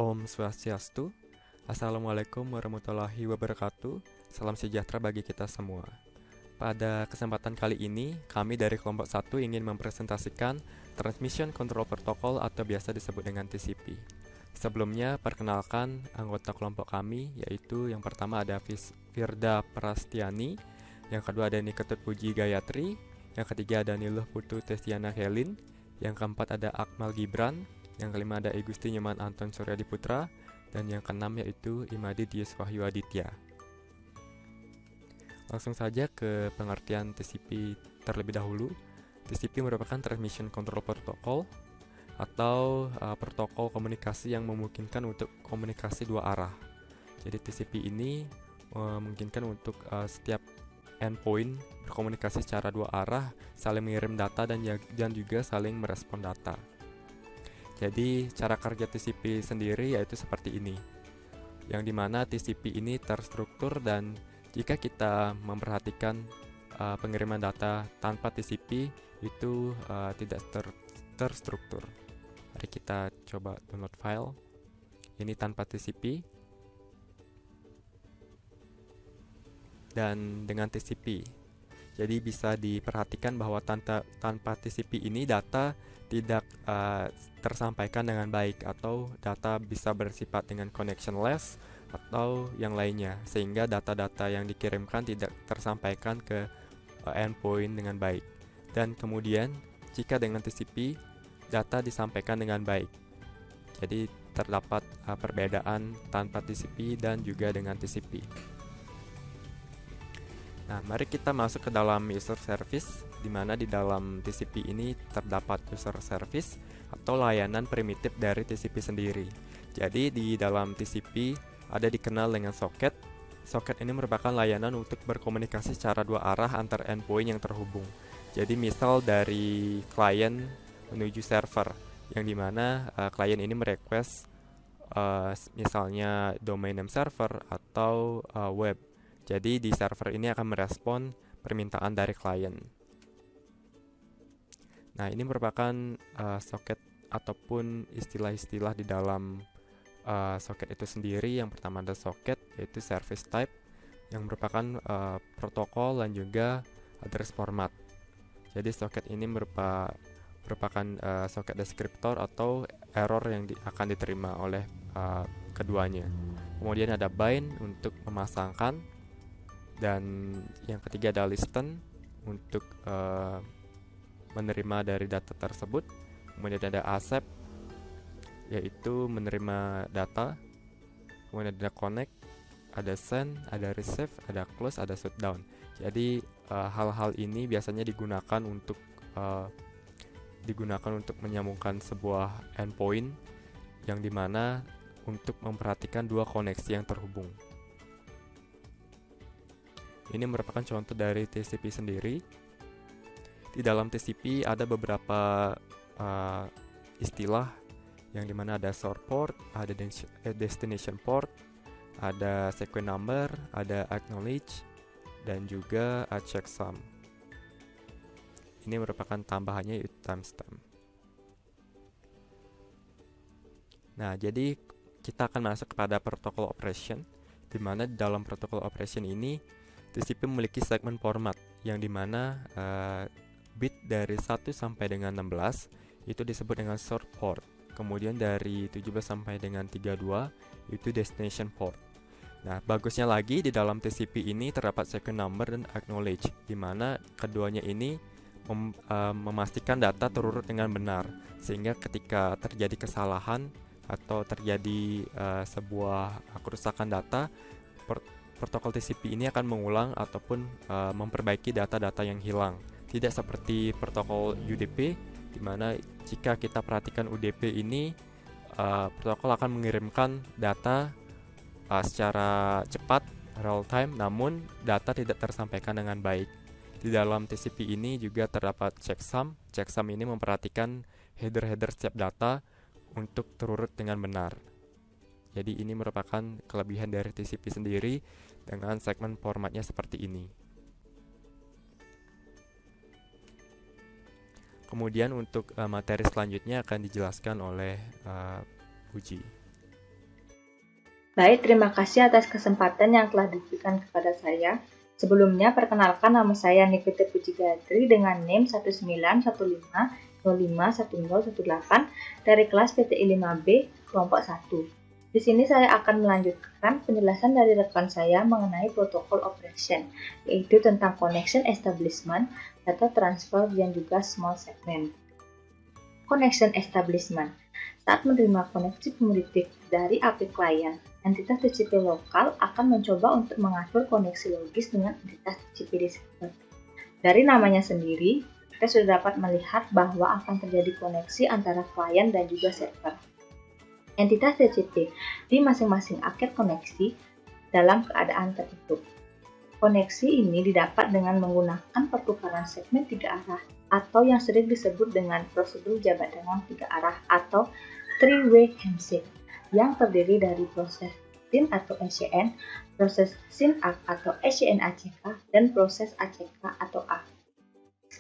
Om Swastiastu. Assalamualaikum warahmatullahi wabarakatuh. Salam sejahtera bagi kita semua. Pada kesempatan kali ini, kami dari kelompok 1 ingin mempresentasikan Transmission Control Protocol atau biasa disebut dengan TCP. Sebelumnya, perkenalkan anggota kelompok kami, yaitu yang pertama ada Firda Prastiani, yang kedua ada Niketut Puji Gayatri, yang ketiga ada Niluh Putu Testiana Helin, yang keempat ada Akmal Gibran, yang kelima ada Igusti Nyoman Anton Suryadi Putra, dan yang keenam yaitu Imadi Dias Wahyu Aditya. Langsung saja ke pengertian TCP terlebih dahulu. TCP merupakan Transmission Control Protocol atau protokol komunikasi yang memungkinkan untuk komunikasi dua arah. Jadi TCP ini memungkinkan untuk setiap endpoint berkomunikasi secara dua arah, saling mengirim data dan juga saling merespon data. Jadi cara kerja TCP sendiri yaitu seperti ini, yang dimana TCP ini terstruktur, dan jika kita memperhatikan pengiriman data tanpa TCP itu tidak terstruktur. Mari kita coba download file ini tanpa TCP dan dengan TCP. Jadi bisa diperhatikan bahwa tanpa TCP ini data tidak tersampaikan dengan baik, atau data bisa bersifat dengan connectionless atau yang lainnya, sehingga data-data yang dikirimkan tidak tersampaikan ke endpoint dengan baik. Dan kemudian jika dengan TCP data disampaikan dengan baik. Jadi terdapat perbedaan tanpa TCP dan juga dengan TCP. Nah, mari kita masuk ke dalam user service, di mana di dalam TCP ini terdapat user service atau layanan primitif dari TCP sendiri. Jadi di dalam TCP ada dikenal dengan socket. Socket ini merupakan layanan untuk berkomunikasi secara dua arah antar endpoint yang terhubung. Jadi misal dari klien menuju server, yang dimana klien ini merequest misalnya domain name server atau web. Jadi di server ini akan merespon permintaan dari klien. Nah, ini merupakan socket ataupun istilah-istilah di dalam socket itu sendiri. Yang pertama ada socket, yaitu service type, yang merupakan protokol dan juga address format. Jadi socket ini merupakan socket descriptor atau error yang akan diterima oleh keduanya. Kemudian ada bind untuk memasangkan, dan yang ketiga ada listen untuk menerima dari data tersebut. Kemudian ada accept, yaitu menerima data. Kemudian ada connect, ada send, ada receive, ada close, ada shutdown. Jadi hal-hal ini biasanya digunakan untuk menyambungkan sebuah endpoint, yang dimana untuk memperhatikan dua koneksi yang terhubung. Ini merupakan contoh dari TCP sendiri. Di dalam TCP ada beberapa istilah, yang dimana ada source port, ada destination port, ada sequence number, ada acknowledge, dan juga checksum. Ini merupakan tambahannya yaitu timestamp. Nah, jadi kita akan masuk kepada protokol operation, di mana di dalam protokol operation ini TCP memiliki segmen format, yang dimana bit dari 1 sampai dengan 16 itu disebut dengan source port. Kemudian dari 17 sampai dengan 32 itu destination port. Nah, bagusnya lagi di dalam TCP ini terdapat second number dan acknowledge, di mana keduanya ini memastikan data terurut dengan benar, sehingga ketika terjadi kesalahan atau terjadi sebuah kerusakan data, protokol TCP ini akan mengulang ataupun memperbaiki data-data yang hilang. Tidak seperti protokol UDP, di mana jika kita perhatikan UDP ini, protokol akan mengirimkan data secara cepat, real time, namun data tidak tersampaikan dengan baik. Di dalam TCP ini juga terdapat checksum. Checksum ini memperhatikan header-header setiap data untuk terurut dengan benar. Jadi ini merupakan kelebihan dari TCP sendiri dengan segmen formatnya seperti ini. Kemudian untuk materi selanjutnya akan dijelaskan oleh Puji. Baik, terima kasih atas kesempatan yang telah diberikan kepada saya. Sebelumnya, perkenalkan nama saya Nikita Pujigatri dengan NIM 1915051018 dari kelas PTI 5B kelompok 1. Di sini saya akan melanjutkan penjelasan dari rekan saya mengenai protokol operation, yaitu tentang connection establishment, data transfer, dan juga small segment. Connection establishment. Saat menerima koneksi pemerintah dari API klien, entitas TCP lokal akan mencoba untuk mengatur koneksi logis dengan entitas TCP di server. Dari namanya sendiri, kita sudah dapat melihat bahwa akan terjadi koneksi antara klien dan juga server. Entitas TCP di masing-masing paket koneksi dalam keadaan tertutup. Koneksi ini didapat dengan menggunakan pertukaran segmen 3 arah atau yang sering disebut dengan prosedur jabat tangan 3 arah atau three-way handshake yang terdiri dari proses SYN atau SYN, proses SYN-ACK atau SYN-ACK, dan proses ACK atau A.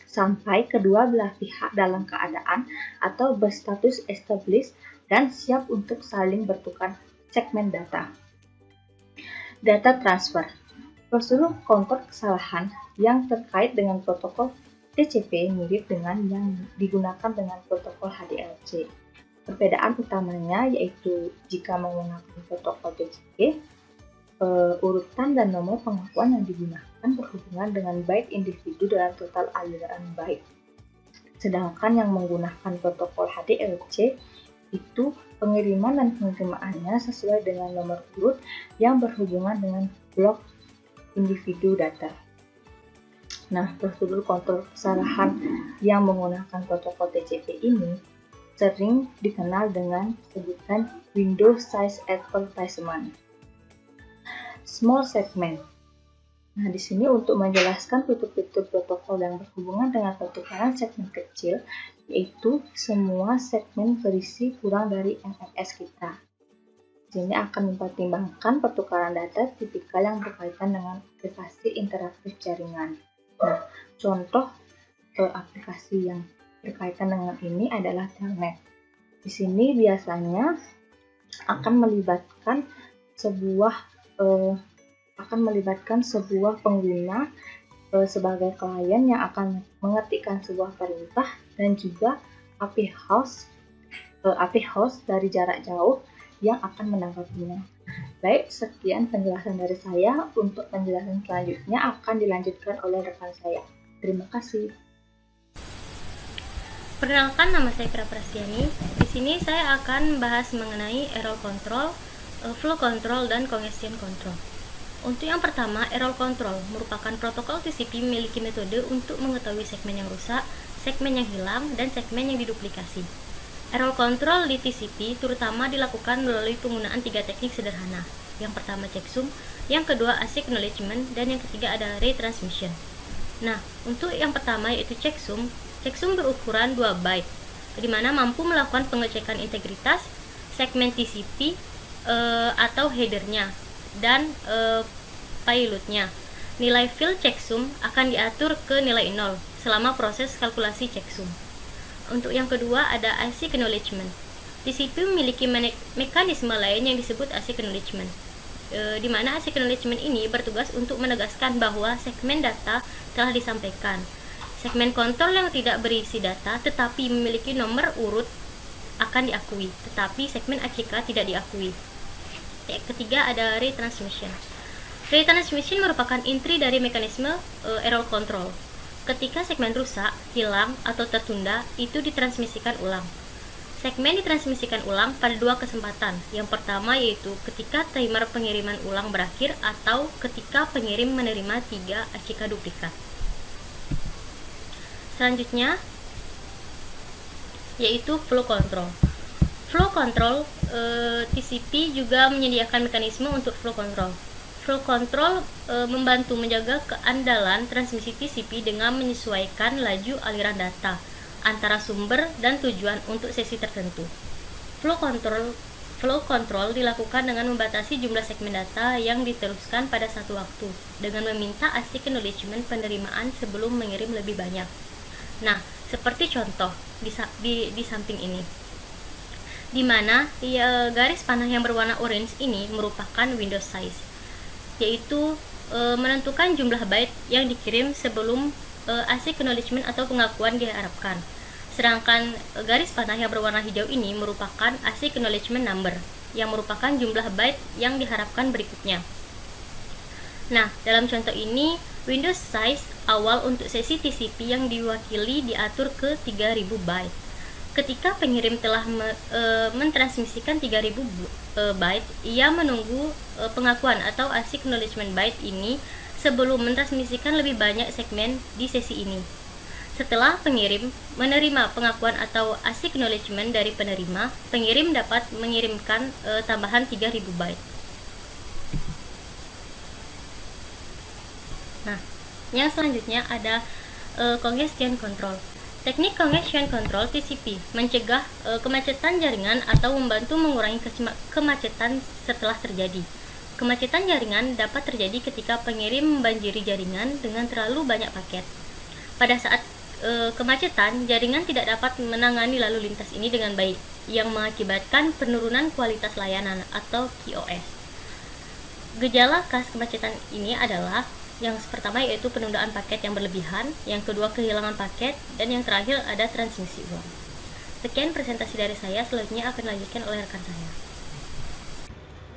Sampai kedua belah pihak dalam keadaan atau berstatus established dan siap untuk saling bertukar segmen data. Data transfer. Prosedur counter kesalahan yang terkait dengan protokol TCP mirip dengan yang digunakan dengan protokol HDLC. Perbedaan utamanya yaitu jika menggunakan protokol TCP, urutan dan nomor pengakuan yang digunakan berhubungan dengan byte individu dalam total aliran byte. Sedangkan yang menggunakan protokol HDLC itu pengiriman dan penerimaannya sesuai dengan nomor urut yang berhubungan dengan blok individu data. Nah, prosedur kontrol kesalahan yang menggunakan protokol TCP ini sering dikenal dengan sebutan window size advertisement. Small segment. Nah, di sini untuk menjelaskan fitur-fitur protokol yang berhubungan dengan pertukaran segmen kecil, yaitu semua segmen berisi kurang dari MMS kita. Sini akan mempertimbangkan pertukaran data tipikal yang berkaitan dengan aplikasi interaktif jaringan. Nah, contoh aplikasi yang berkaitan dengan ini adalah Telnet. Di sini biasanya akan melibatkan sebuah pengguna sebagai klien yang akan mengetikkan sebuah perintah dan juga API host dari jarak jauh yang akan menanggapinya. Baik, sekian penjelasan dari saya. Untuk penjelasan selanjutnya akan dilanjutkan oleh rekan saya. Terima kasih. Perkenalkan, nama saya Kira Prastiani. Di sini saya akan bahas mengenai error control, flow control, dan congestion control. Untuk yang pertama, error control merupakan protokol TCP memiliki metode untuk mengetahui segmen yang rusak, segmen yang hilang, dan segmen yang diduplikasi. Error control di TCP terutama dilakukan melalui penggunaan 3 teknik sederhana. Yang pertama checksum, yang kedua ASIC acknowledgement, dan yang ketiga adalah retransmission. Nah, untuk yang pertama yaitu checksum berukuran 2 byte, di mana mampu melakukan pengecekan integritas segmen TCP atau headernya dan payloadnya. Nilai field checksum akan diatur ke nilai 0 selama proses kalkulasi checksum. Untuk yang kedua ada ASIC acknowledgement. TCP memiliki mekanisme lain yang disebut ASIC acknowledgement, di mana ASIC acknowledgement ini bertugas untuk menegaskan bahwa segmen data telah disampaikan. Segmen kontrol yang tidak berisi data tetapi memiliki nomor urut akan diakui, tetapi segmen ACK tidak diakui. Ketiga ada retransmission. Retransmission merupakan intri dari mekanisme error control. Ketika segmen rusak, hilang, atau tertunda, itu ditransmisikan ulang. Segmen ditransmisikan ulang pada 2 kesempatan. Yang pertama yaitu ketika timer pengiriman ulang berakhir atau ketika pengirim menerima 3 ACK duplikat. Selanjutnya yaitu flow control. Flow control, TCP juga menyediakan mekanisme untuk flow control. Flow control membantu menjaga keandalan transmisi TCP dengan menyesuaikan laju aliran data antara sumber dan tujuan untuk sesi tertentu. Flow control dilakukan dengan membatasi jumlah segmen data yang diteruskan pada satu waktu dengan meminta ASIC acknowledgement penerimaan sebelum mengirim lebih banyak. Nah, seperti contoh di samping ini. di mana garis panah yang berwarna orange ini merupakan window size, yaitu menentukan jumlah byte yang dikirim sebelum ASIC acknowledgement atau pengakuan diharapkan. Sedangkan garis panah yang berwarna hijau ini merupakan ASIC acknowledgement number, yang merupakan jumlah byte yang diharapkan berikutnya. Nah, dalam contoh ini, window size awal untuk sesi TCP yang diwakili diatur ke 3000 byte. Ketika pengirim telah mentransmisikan 3000 byte, ia menunggu pengakuan atau ASIC acknowledgement byte ini sebelum mentransmisikan lebih banyak segmen di sesi ini. Setelah pengirim menerima pengakuan atau ASIC acknowledgement dari penerima, pengirim dapat mengirimkan tambahan 3000 byte. Nah, yang selanjutnya ada congestion control. Teknik congestion control TCP mencegah kemacetan jaringan atau membantu mengurangi kemacetan setelah terjadi. Kemacetan jaringan dapat terjadi ketika pengirim membanjiri jaringan dengan terlalu banyak paket. Pada saat kemacetan, jaringan tidak dapat menangani lalu lintas ini dengan baik, yang mengakibatkan penurunan kualitas layanan atau QoS. Gejala khas kemacetan ini adalah yang pertama yaitu penundaan paket yang berlebihan, yang kedua kehilangan paket, dan yang terakhir ada transmisi ulang. Sekian presentasi dari saya, selanjutnya akan dilanjutkan oleh rekan saya.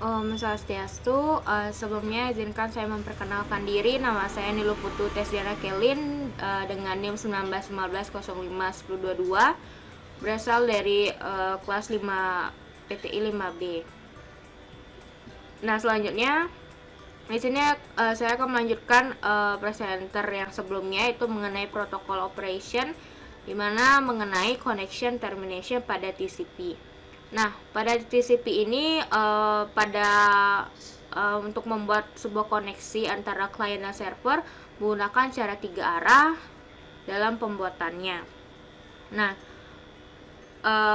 Om Swastiastu, sebelumnya izinkan saya memperkenalkan diri. Nama saya Nilu Putu Tesdiana Kelin dengan NIM 1915051022, berasal dari kelas 5 PTI 5B. Nah, selanjutnya di sini saya akan melanjutkan presenter yang sebelumnya, itu mengenai protokol operation, di mana mengenai connection termination pada TCP. Nah, pada TCP ini untuk membuat sebuah koneksi antara klien dan server menggunakan cara 3 arah dalam pembuatannya. Nah,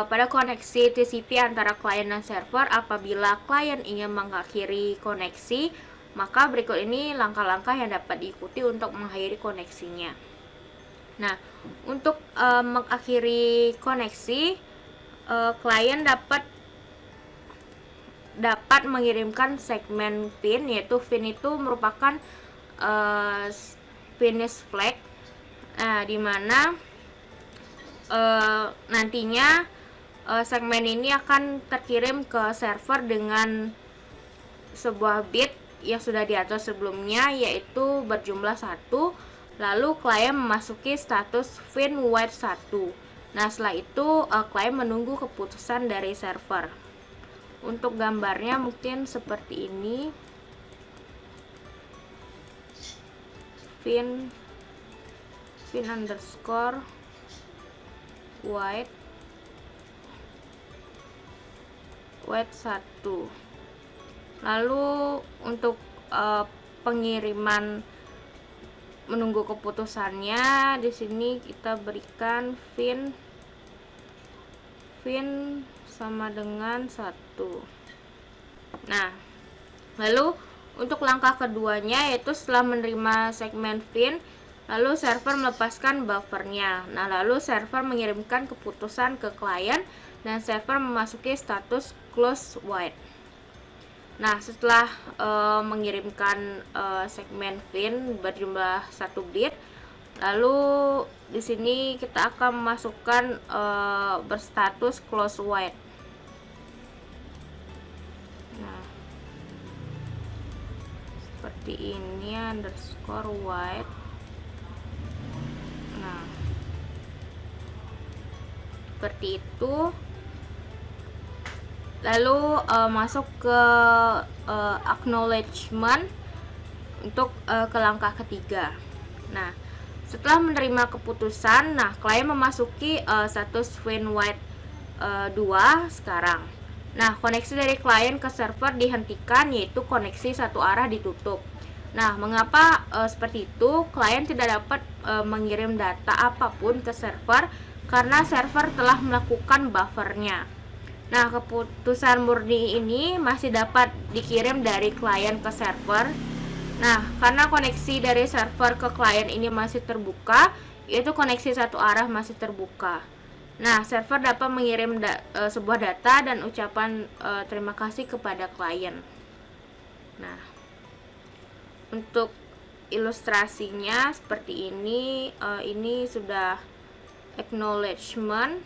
pada koneksi TCP antara klien dan server, apabila klien ingin mengakhiri koneksi, maka berikut ini langkah-langkah yang dapat diikuti untuk mengakhiri koneksinya. Nah, untuk mengakhiri koneksi, klien dapat mengirimkan segmen pin, yaitu pin itu merupakan finish flag, di mana nantinya segmen ini akan terkirim ke server dengan sebuah bit yang sudah diatur sebelumnya, yaitu berjumlah 1, lalu klien memasuki status fin wait 1. Nah, setelah itu klien menunggu keputusan dari server. Untuk gambarnya mungkin seperti ini. Fin underscore wait 1. Lalu untuk pengiriman menunggu keputusannya, di sini kita berikan fin sama dengan 1. Nah, lalu untuk langkah keduanya, yaitu setelah menerima segmen fin, lalu server melepaskan buffernya. Nah, lalu server mengirimkan keputusan ke klien dan server memasuki status close wait. Nah, setelah mengirimkan segmen fin berjumlah 1 bit, lalu di sini kita akan memasukkan berstatus close wait. Nah, seperti ini underscore wait. Nah, seperti itu. Lalu masuk ke acknowledgement untuk ke langkah ketiga. Nah, setelah menerima keputusan, klien memasuki status fin wait 2 sekarang. Nah, koneksi dari klien ke server dihentikan, yaitu koneksi satu arah ditutup. Nah, mengapa seperti itu? Klien tidak dapat mengirim data apapun ke server karena server telah melakukan buffernya. Nah, keputusan murni ini masih dapat dikirim dari klien ke server. Nah, karena koneksi dari server ke klien ini masih terbuka, yaitu koneksi satu arah masih terbuka. Nah, server dapat mengirim sebuah data dan ucapan terima kasih kepada klien. Nah, untuk ilustrasinya seperti ini sudah acknowledgement.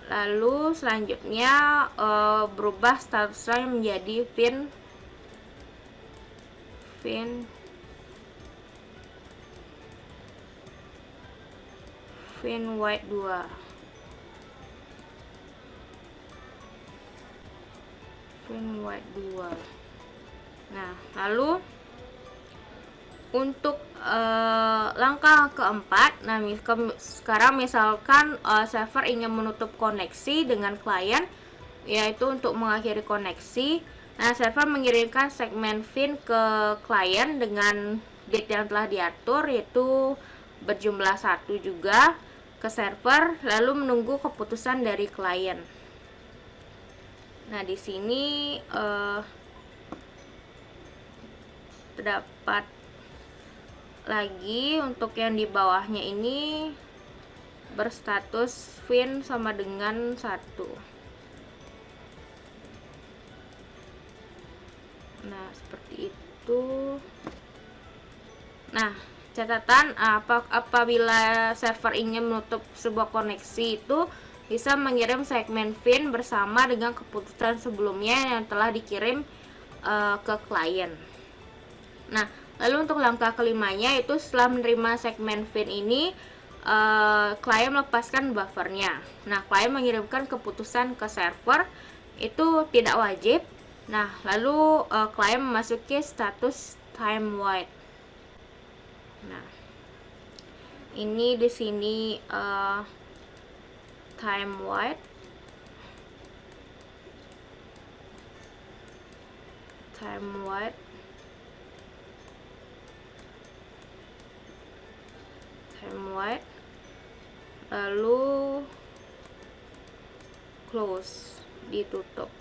Lalu selanjutnya berubah statusnya menjadi fin white 2. Nah, lalu untuk langkah keempat, nah sekarang misalkan server ingin menutup koneksi dengan klien, yaitu untuk mengakhiri koneksi. Nah, server mengirimkan segmen fin ke klien dengan date yang telah diatur, yaitu berjumlah 1 juga ke server, lalu menunggu keputusan dari klien. Nah, di sini terdapat lagi untuk yang di bawahnya ini berstatus fin sama dengan 1. Nah, seperti itu. Nah, catatan apabila server ingin menutup sebuah koneksi itu bisa mengirim segmen fin bersama dengan keputusan sebelumnya yang telah dikirim ke klien. Nah, lalu untuk langkah kelimanya itu setelah menerima segmen fin ini, klien melepaskan buffernya. Nah, klien mengirimkan keputusan ke server, itu tidak wajib. Nah, lalu klien memasuki status time white. Nah, ini di sini time white. Lalu close, ditutup.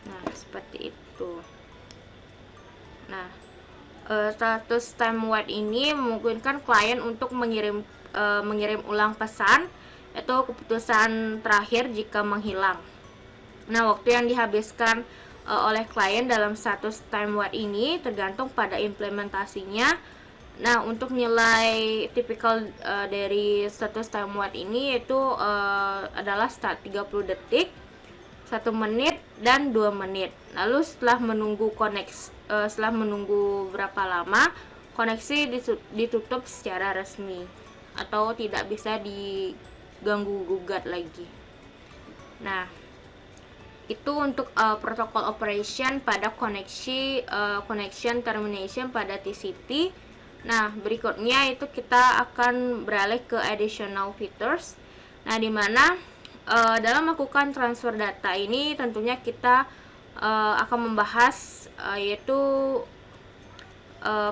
Nah, seperti itu. Nah, status time white ini memungkinkan klien untuk mengirim ulang pesan atau keputusan terakhir jika menghilang. Nah, waktu yang dihabiskan oleh klien dalam status time white ini tergantung pada implementasinya. Nah, untuk nilai tipikal dari status time white ini yaitu adalah 30 detik, 1 menit, dan 2 menit. Lalu setelah menunggu berapa lama, koneksi ditutup secara resmi atau tidak bisa diganggu gugat lagi. Nah, itu untuk protokol operation pada connection termination pada TCP. Nah, berikutnya itu kita akan beralih ke additional features. Nah, di mana dalam melakukan transfer data ini tentunya kita akan membahas yaitu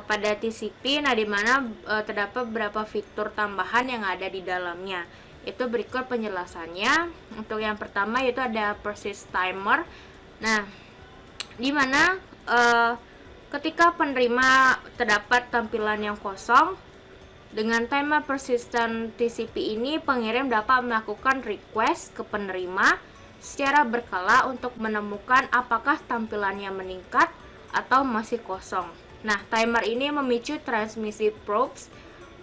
pada TCP. Nah, di mana terdapat beberapa fitur tambahan yang ada di dalamnya. Itu berikut penjelasannya. Untuk yang pertama yaitu ada persist timer. Nah, di mana ketika penerima terdapat tampilan yang kosong, dengan timer persistent TCP ini pengirim dapat melakukan request ke penerima secara berkala untuk menemukan apakah tampilannya meningkat atau masih kosong. Nah, timer ini memicu transmisi probes.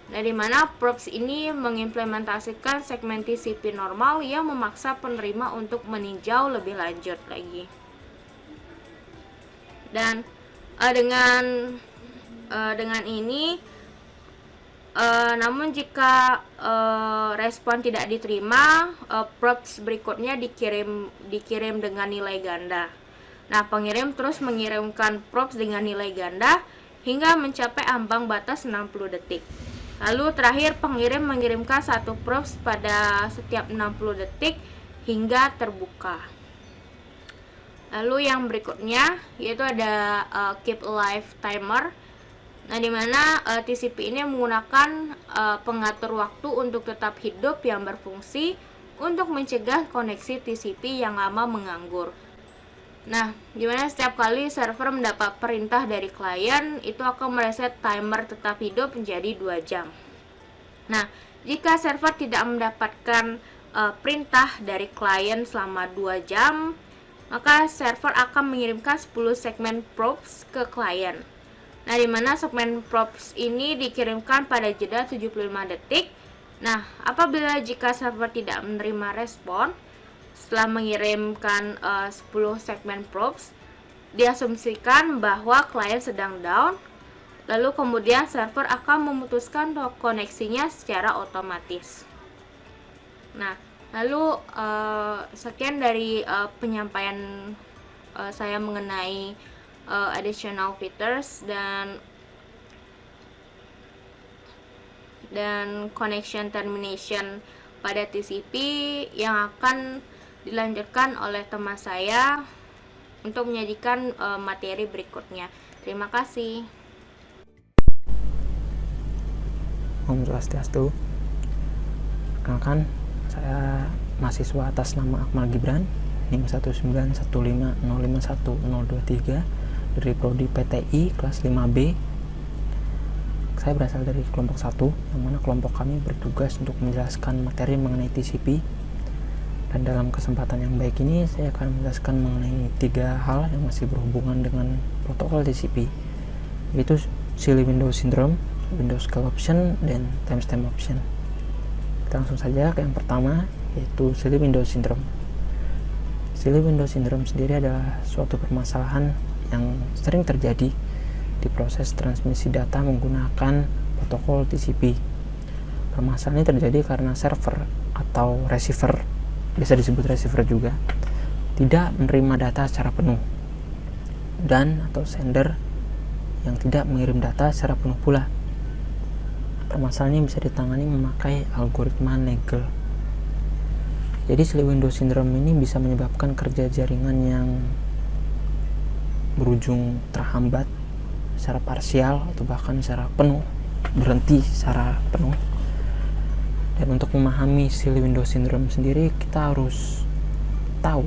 Nah, di mana probes ini mengimplementasikan segmen TCP normal yang memaksa penerima untuk meninjau lebih lanjut lagi. Dan dengan ini namun jika respon tidak diterima, probes berikutnya dikirim dengan nilai ganda. Nah, pengirim terus mengirimkan probes dengan nilai ganda hingga mencapai ambang batas 60 detik. Lalu terakhir pengirim mengirimkan satu probes pada setiap 60 detik hingga terbuka. Lalu yang berikutnya yaitu ada keep alive timer. Nah, di mana TCP ini menggunakan pengatur waktu untuk tetap hidup yang berfungsi untuk mencegah koneksi TCP yang lama menganggur. Nah, dimana setiap kali server mendapat perintah dari klien, itu akan mereset timer tetap hidup menjadi 2 jam. Nah, jika server tidak mendapatkan perintah dari klien selama 2 jam, maka server akan mengirimkan 10 segmen probes ke klien. Nah, dimana segmen probes ini dikirimkan pada jeda 75 detik. Nah, apabila jika server tidak menerima respon, setelah mengirimkan 10 segmen probes, diasumsikan bahwa klien sedang down, lalu kemudian server akan memutuskan koneksinya secara otomatis. Nah, lalu sekian dari penyampaian saya mengenai additional features dan connection termination pada TCP yang akan dilanjutkan oleh teman saya untuk menyajikan materi berikutnya. Terima kasih. Om Swastiastu. Perkenalkan, saya mahasiswa atas nama Akmal Gibran, NIM 19150510023 dari Prodi PTI kelas 5B. Saya berasal dari kelompok 1, yang mana kelompok kami bertugas untuk menjelaskan materi mengenai TCP. Dan dalam kesempatan yang baik ini, saya akan menjelaskan mengenai 3 hal yang masih berhubungan dengan protokol TCP, yaitu Silly Window Syndrome, Window Scale Option, dan Timestamp Option. Kita langsung saja ke yang pertama, yaitu Silly Window Syndrome. Silly Window Syndrome sendiri adalah suatu permasalahan yang sering terjadi di proses transmisi data menggunakan protokol TCP. Permasalahan ini terjadi karena server atau receiver, bisa disebut receiver juga, tidak menerima data secara penuh, dan atau sender yang tidak mengirim data secara penuh pula. Permasalahan ini bisa ditangani memakai algoritma Nagel. Jadi Silly Window Syndrome ini bisa menyebabkan kerja jaringan yang berujung terhambat secara parsial atau bahkan secara penuh, berhenti secara penuh. Dan untuk memahami Silly Window Syndrome sendiri, kita harus tahu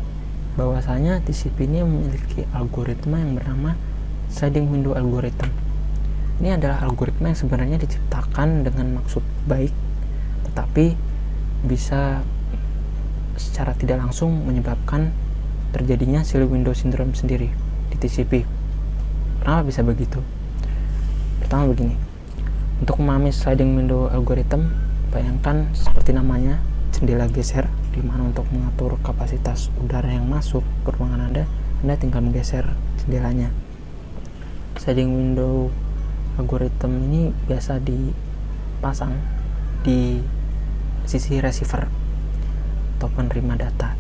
bahwasanya TCP ini memiliki algoritma yang bernama Sliding Window Algorithm. Ini adalah algoritma yang sebenarnya diciptakan dengan maksud baik, tetapi bisa secara tidak langsung menyebabkan terjadinya Silly Window Syndrome sendiri di TCP. Kenapa bisa begitu? Pertama begini, untuk memahami Sliding Window Algorithm, bayangkan seperti namanya, jendela geser, di mana untuk mengatur kapasitas udara yang masuk ke ruangan Anda tinggal menggeser jendelanya. Sliding Window Algorithm ini biasa dipasang di sisi receiver atau penerima data.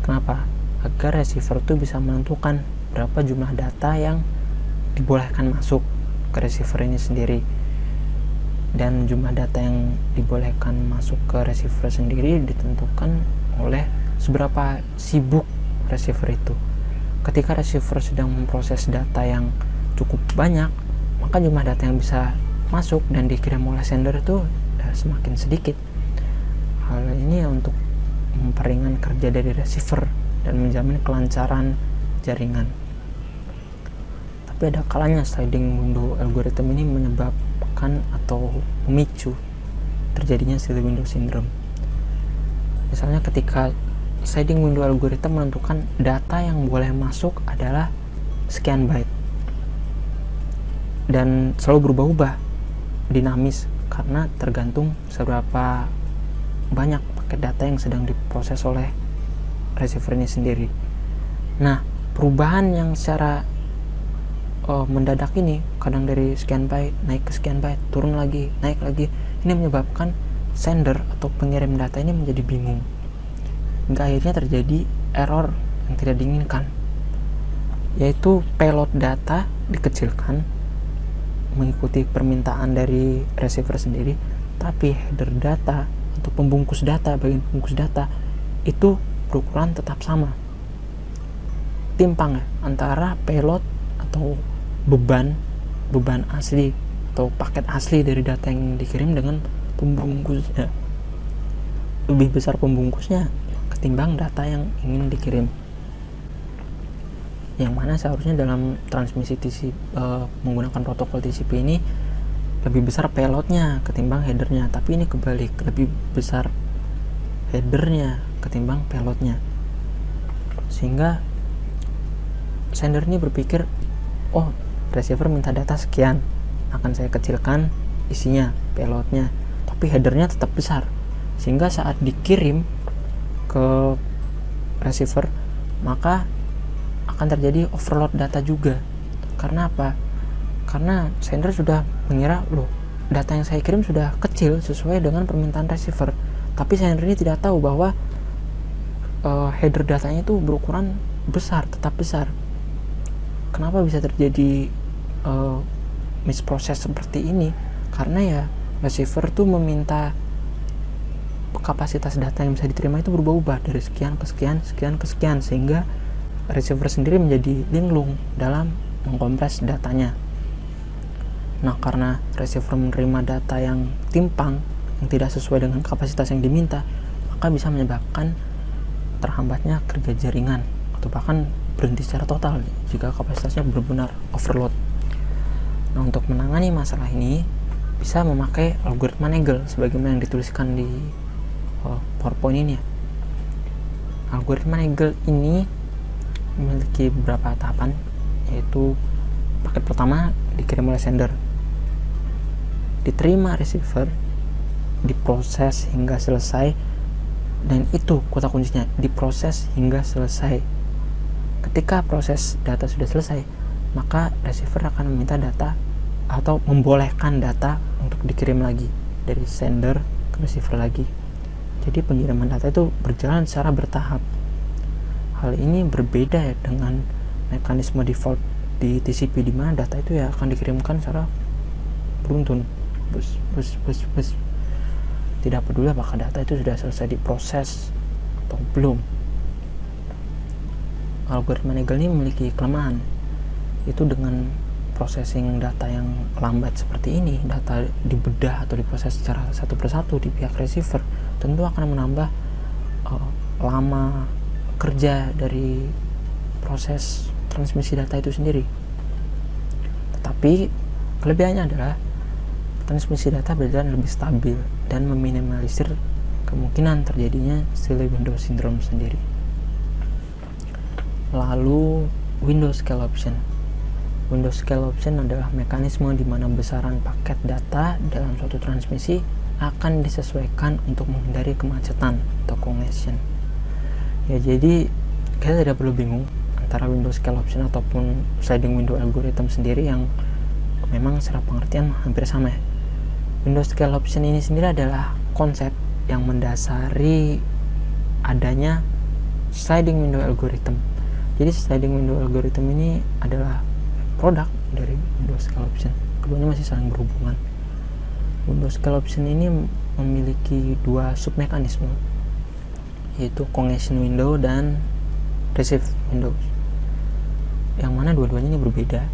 Kenapa? Agar receiver itu bisa menentukan berapa jumlah data yang dibolehkan masuk ke receiver ini sendiri. Dan jumlah data yang dibolehkan masuk ke receiver sendiri ditentukan oleh seberapa sibuk receiver itu. Ketika receiver sedang memproses data yang cukup banyak, maka jumlah data yang bisa masuk dan dikirim oleh sender itu semakin sedikit. Hal ini untuk memperingan kerja dari receiver dan menjamin kelancaran jaringan. Tapi ada kalanya Sliding Window Algorithm ini menyebabkan atau memicu terjadinya Silly Window Syndrome. Misalnya ketika Sliding Window Algorithm menentukan data yang boleh masuk adalah sekian byte dan selalu berubah-ubah, dinamis, karena tergantung seberapa banyak paket data yang sedang diproses oleh receiver ini sendiri. Nah, perubahan yang secara mendadak ini, kadang dari sekian byte naik ke sekian byte, turun lagi, naik lagi, ini menyebabkan sender atau pengirim data ini menjadi bingung, hingga akhirnya terjadi error yang tidak diinginkan, yaitu payload data dikecilkan mengikuti permintaan dari receiver sendiri, tapi header data atau pembungkus data, bagian pembungkus data itu berukuran tetap sama. Timpang antara payload atau beban asli atau paket asli dari data yang dikirim dengan pembungkusnya. Lebih besar pembungkusnya ketimbang data yang ingin dikirim. yang mana seharusnya dalam transmisi TCP menggunakan protokol TCP ini lebih besar payloadnya ketimbang headernya, tapi ini kebalik, lebih besar headernya ketimbang payloadnya, sehingga sender ini berpikir, oh receiver minta data sekian, akan saya kecilkan isinya, payloadnya, tapi headernya tetap besar, sehingga saat dikirim ke receiver maka akan terjadi overload data juga. Karena apa? Karena sender sudah mengira, loh data yang saya kirim sudah kecil sesuai dengan permintaan receiver, tapi sender ini tidak tahu bahwa header datanya itu berukuran besar, tetap besar. Kenapa bisa terjadi misproses seperti ini? Karena ya receiver tuh meminta kapasitas data yang bisa diterima itu berubah-ubah dari sekian ke sekian, sekian ke sekian, sehingga receiver sendiri menjadi linglung dalam mengkompres datanya. Nah, karena receiver menerima data yang timpang, yang tidak sesuai dengan kapasitas yang diminta, maka bisa menyebabkan terhambatnya kerja jaringan atau bahkan berhenti secara total jika kapasitasnya benar-benar overload. Nah, untuk menangani masalah ini bisa memakai algoritma Nagel sebagaimana yang dituliskan di PowerPoint ini ya. Algoritma Nagel ini memiliki beberapa tahapan, yaitu paket pertama dikirim oleh sender, diterima receiver, diproses hingga selesai, dan itu kata kuncinya, diproses hingga selesai. Ketika proses data sudah selesai, maka receiver akan meminta data atau membolehkan data untuk dikirim lagi dari sender ke receiver lagi. Jadi pengiriman data itu berjalan secara bertahap. Hal ini berbeda ya dengan mekanisme default di TCP, di mana data itu ya akan dikirimkan secara beruntun, bus. Tidak peduli apakah data itu sudah selesai diproses atau belum. Algoritma Nagel ini memiliki kelemahan, itu dengan processing data yang lambat seperti ini, data dibedah atau diproses secara satu persatu di pihak receiver, tentu akan menambah lama kerja dari proses transmisi data itu sendiri. Tetapi kelebihannya adalah transmisi data berjalan lebih stabil dan meminimalisir kemungkinan terjadinya silly window syndrome sendiri. Lalu Windows Scale Option. Windows Scale Option adalah mekanisme di mana besaran paket data dalam suatu transmisi akan disesuaikan untuk menghindari kemacetan atau congestion. Ya, jadi kita tidak perlu bingung antara Windows Scale Option ataupun sliding window algorithm sendiri yang memang secara pengertian hampir sama ya. Windows Scale Option ini sendiri adalah konsep yang mendasari adanya sliding window algorithm. Jadi sliding window algorithm ini adalah produk dari Windows Scale Option. Keduanya masih saling berhubungan. Windows Scale Option ini memiliki dua submekanisme, yaitu congestion window dan receive window, yang mana dua-duanya ini berbeda,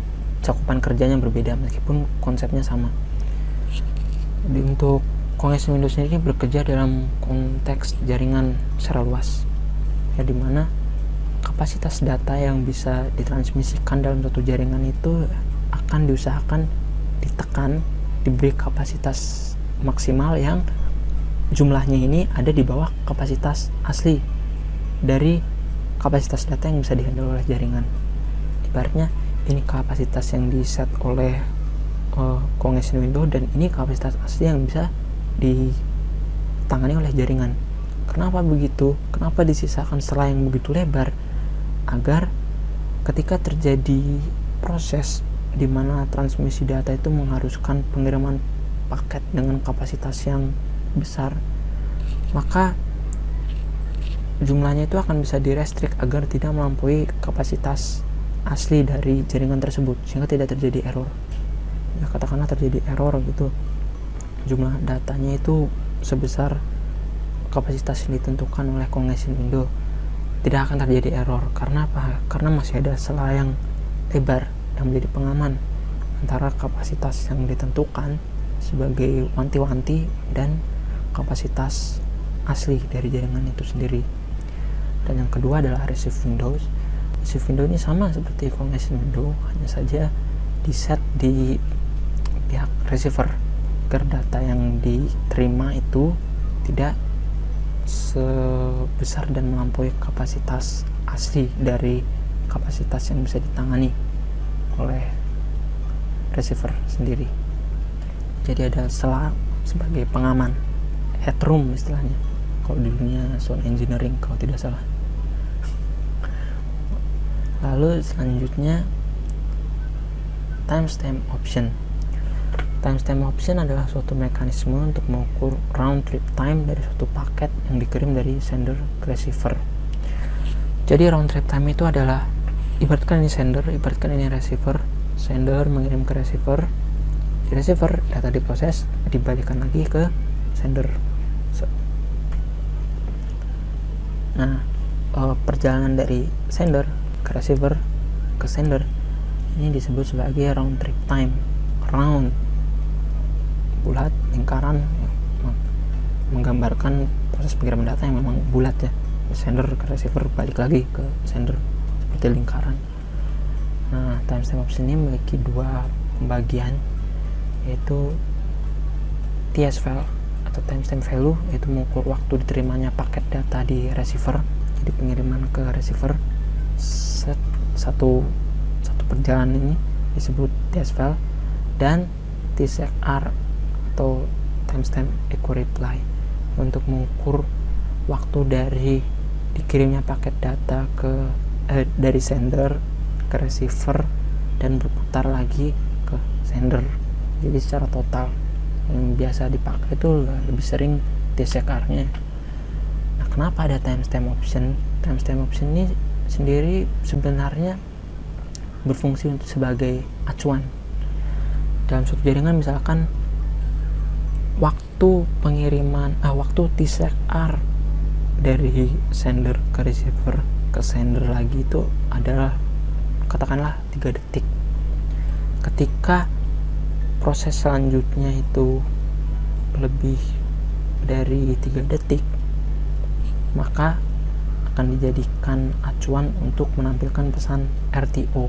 cakupan kerjanya berbeda meskipun konsepnya sama. Jadi untuk congestion window sendiri bekerja dalam konteks jaringan secara luas, ya, dimana kapasitas data yang bisa ditransmisikan dalam suatu jaringan itu akan diusahakan ditekan, diberi kapasitas maksimal yang jumlahnya ini ada di bawah kapasitas asli dari kapasitas data yang bisa dihandle oleh jaringan. Ibaratnya ini kapasitas yang di-set oleh congestion window dan ini kapasitas asli yang bisa ditangani oleh jaringan. Kenapa begitu? Kenapa disisakan selah yang begitu lebar? Agar ketika terjadi proses di mana transmisi data itu mengharuskan pengiriman paket dengan kapasitas yang besar, maka jumlahnya itu akan bisa direstrict agar tidak melampaui kapasitas asli dari jaringan tersebut, sehingga tidak terjadi error. Ya, katakanlah terjadi error gitu, jumlah datanya itu sebesar kapasitas yang ditentukan oleh congestion window, tidak akan terjadi error. Karena apa? Karena masih ada selah yang lebar yang menjadi pengaman antara kapasitas yang ditentukan sebagai wanti-wanti dan kapasitas asli dari jaringan itu sendiri. Dan yang kedua adalah receive windows. shift window ini sama seperti congestion window, hanya saja di set di pihak receiver agar data yang diterima itu tidak sebesar dan melampaui kapasitas asli dari kapasitas yang bisa ditangani oleh receiver sendiri. Jadi ada celah sebagai pengaman, headroom istilahnya kalau di dunia sound engineering kalau tidak salah. Lalu selanjutnya timestamp option. Timestamp option adalah suatu mekanisme untuk mengukur round trip time dari suatu paket yang dikirim dari sender ke receiver. Jadi round trip time itu adalah, ibaratkan ini sender, ibaratkan ini receiver. Sender mengirim ke receiver, di receiver data diproses, dibalikan lagi ke sender. Nah, perjalanan dari sender ke receiver ke sender ini disebut sebagai round trip time. Round, bulat, lingkaran, menggambarkan proses pengiriman data yang memang bulat ya, sender ke receiver balik lagi ke sender seperti lingkaran. Nah, timestamp option ini memiliki dua pembagian, yaitu TS file atau timestamp value, yaitu mengukur waktu diterimanya paket data di receiver, jadi pengiriman ke receiver satu perjalanan ini disebut TS file, dan TSR atau timestamp echo reply untuk mengukur waktu dari dikirimnya paket data dari sender ke receiver dan berputar lagi ke sender. Jadi secara total yang biasa dipakai itu lebih sering TSR-nya. Nah, kenapa ada timestamp option? Timestamp option ini sendiri sebenarnya berfungsi untuk sebagai acuan dalam suatu jaringan. Misalkan waktu pengiriman waktu TSR dari sender ke receiver ke sender lagi itu adalah katakanlah 3 detik. Ketika proses selanjutnya itu lebih dari 3 detik, maka akan dijadikan acuan untuk menampilkan pesan RTO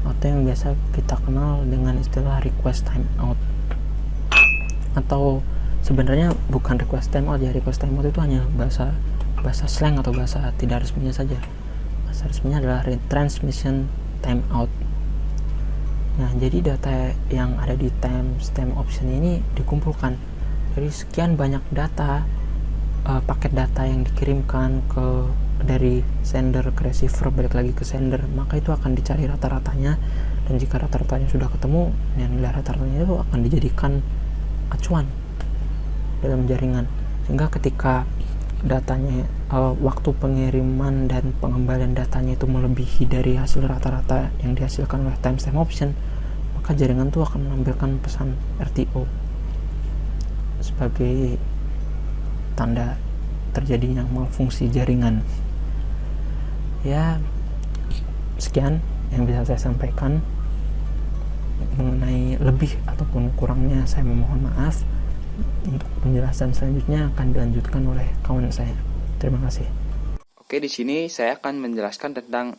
atau yang biasa kita kenal dengan istilah request timeout. Atau sebenarnya bukan request timeout ya, request timeout itu hanya bahasa slang atau bahasa tidak resminya saja. Bahasa resminya adalah retransmission timeout. Nah, jadi data yang ada di timestamp option ini dikumpulkan dari sekian banyak data, paket data yang dikirimkan dari sender ke receiver balik lagi ke sender, maka itu akan dicari rata-ratanya, dan jika rata-ratanya sudah ketemu, nilai rata-ratanya itu akan dijadikan acuan dalam jaringan, sehingga ketika datanya waktu pengiriman dan pengembalian datanya itu melebihi dari hasil rata-rata yang dihasilkan oleh timestamp option, maka jaringan itu akan menampilkan pesan RTO sebagai tanda terjadinya malfungsi jaringan. Ya, sekian yang bisa saya sampaikan. Mengenai lebih ataupun kurangnya saya memohon maaf. Untuk penjelasan selanjutnya akan dilanjutkan oleh kawan saya. Terima kasih. Oke, di sini saya akan menjelaskan tentang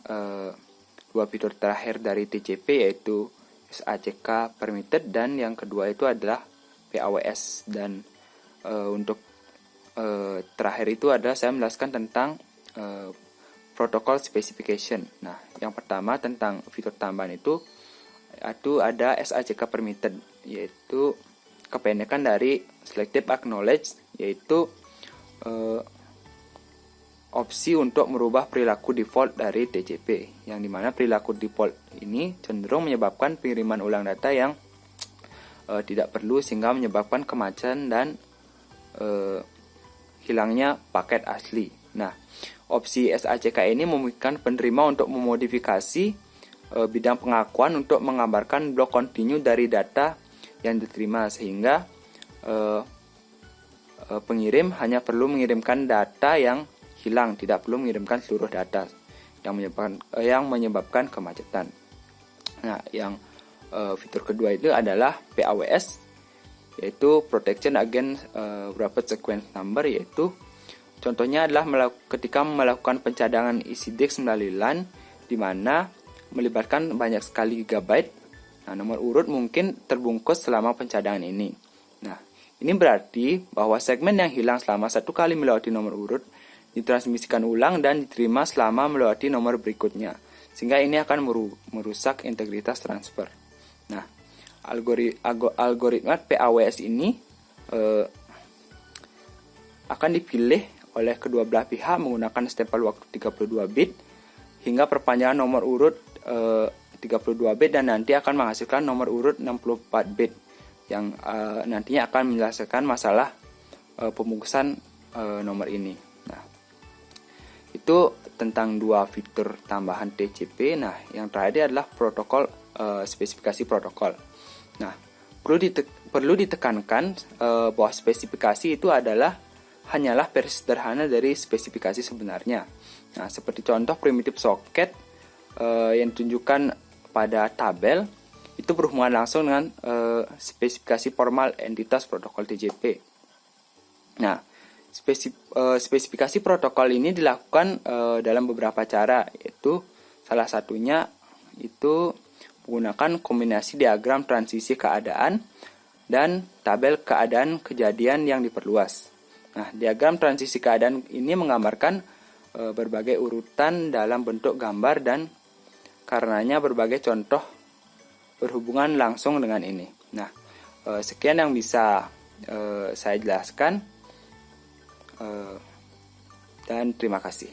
dua fitur terakhir dari TCP, yaitu SACK permitted, dan yang kedua itu adalah PAWS. Dan untuk terakhir itu adalah saya menjelaskan tentang protocol specification. Nah, yang pertama tentang fitur tambahan itu ada SACK permitted, yaitu kependekan dari selective acknowledge, yaitu opsi untuk merubah perilaku default dari TCP, yang dimana perilaku default ini cenderung menyebabkan pengiriman ulang data yang tidak perlu, sehingga menyebabkan kemacetan dan hilangnya paket asli. Nah, opsi SACK ini memungkinkan penerima untuk memodifikasi bidang pengakuan untuk mengabarkan blok kontinu dari data yang diterima, sehingga pengirim hanya perlu mengirimkan data yang hilang, tidak perlu mengirimkan seluruh data yang menyebabkan kemacetan. Nah, yang fitur kedua itu adalah PAWS, yaitu Protection Against Wrapped Sequence Number, yaitu contohnya adalah ketika melakukan pencadangan isi disk melalui LAN, di mana melibatkan banyak sekali gigabyte. Nah, nomor urut mungkin terbungkus selama pencadangan ini. Nah, ini berarti bahwa segmen yang hilang selama satu kali melewati nomor urut ditransmisikan ulang dan diterima selama melewati nomor berikutnya, sehingga ini akan merusak integritas transfer. Nah, algoritma PAWS ini akan dipilih oleh kedua belah pihak menggunakan stempel waktu 32 bit hingga perpanjangan nomor urut 32 bit dan nanti akan menghasilkan nomor urut 64 bit yang nantinya akan menyelesaikan masalah pembungkusan nomor ini. Nah, itu tentang dua fitur tambahan TCP. Nah, yang terakhir adalah protokol spesifikasi protokol. Nah, perlu ditekankan bahwa spesifikasi itu hanyalah versi sederhana dari spesifikasi sebenarnya. Nah, seperti contoh primitif soket yang ditunjukkan pada tabel itu berhubungan langsung dengan spesifikasi formal entitas protokol TCP. Nah, spesifikasi protokol ini dilakukan dalam beberapa cara, yaitu salah satunya itu menggunakan kombinasi diagram transisi keadaan dan tabel keadaan kejadian yang diperluas. Nah, diagram transisi keadaan ini menggambarkan berbagai urutan dalam bentuk gambar dan karenanya berbagai contoh berhubungan langsung dengan ini. Nah, sekian yang bisa saya jelaskan dan terima kasih.